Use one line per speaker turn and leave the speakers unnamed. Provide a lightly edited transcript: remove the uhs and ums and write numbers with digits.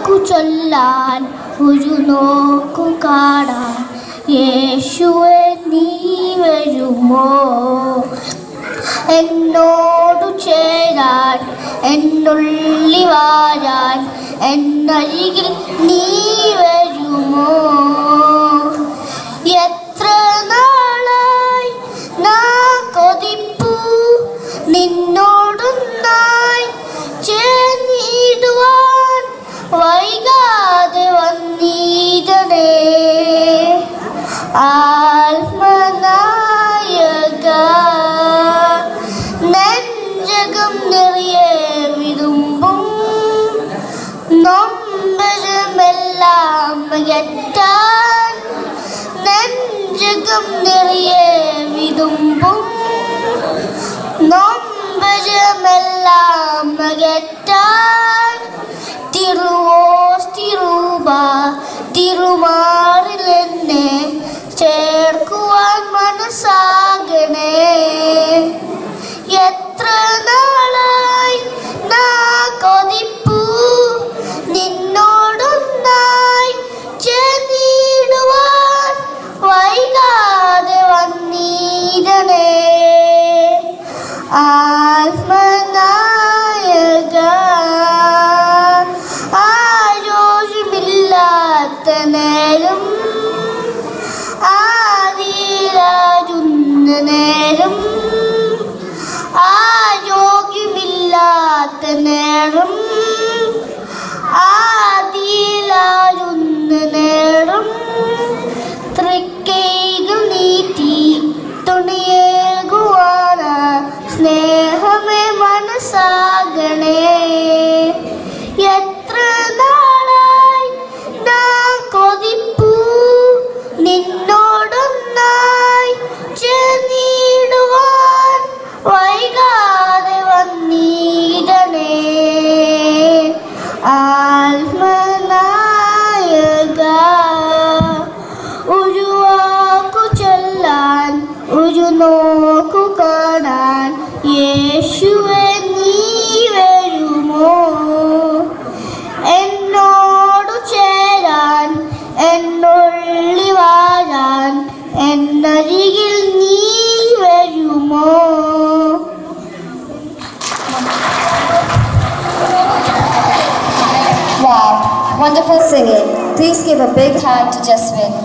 ചൊല്ലാൻ ഒരു നോക്കു കാണാൻ യേശുവേ നീ വരുമോ? എന്നോടു ചേരാൻ എന്നുള്ളി വാരാൻ എന്നരികിൽ നീ വരുമോ? എത്ര നാളായി നാം കൊതിപ്പു നിന്നോടൊന്നായി ചേർന്നിടുവാൻ വൈകാതെ വന്നിടണേ ആത്മനായക. നെഞ്ചകം നിറയെ വിതുമ്പും നൊമ്പരമെല്ലാം അകറ്റാൻ നെഞ്ചകം നിറയെ വിതുമ്പും നൊമ്പരമെല്ലാം അകറ്റാൻ തിരുമാറിലെന്നെ ചേർക്കുവാൻ മനസ്സാകണേ. എത്ര നാളായി നാം കൊതിപ്പു നിന്നോടൊന്നായി ചേർന്നിടുവാൻ വൈകാതെ വന്നിടണേ ആത്മനായക. ആരോഗ്യമില്ലാത്ത നേരം ആദിയിലാരുന്ന നേരം ആരോഗ്യമില്ലാത്ത നേരം ആദിയിലാരുന്ന നേരം തൃക്കൈകൾ നീട്ടി തുണിയേകുവാന സ്നേഹമേ മനസ്സാകണേ. എത്ര നാളായി നാം കൊതിപ്പു നിന്നോടൊന്നായി ചേർന്നിടുവാൻ വൈകാതെ വന്നിടണേ ആത്മനായക. ഒരു വാക്കു ചൊല്ലാൻ ഒരു നോക്കു കാണാൻ യേശുവേ നീ വരുമോ? എന്നോടു ചേരാൻ എന്നുള്ളി വാരാൻ എന്നരികിൽ നീ വരുമോ?
Wow, wonderful singing. Please give a big hand to Jasmine.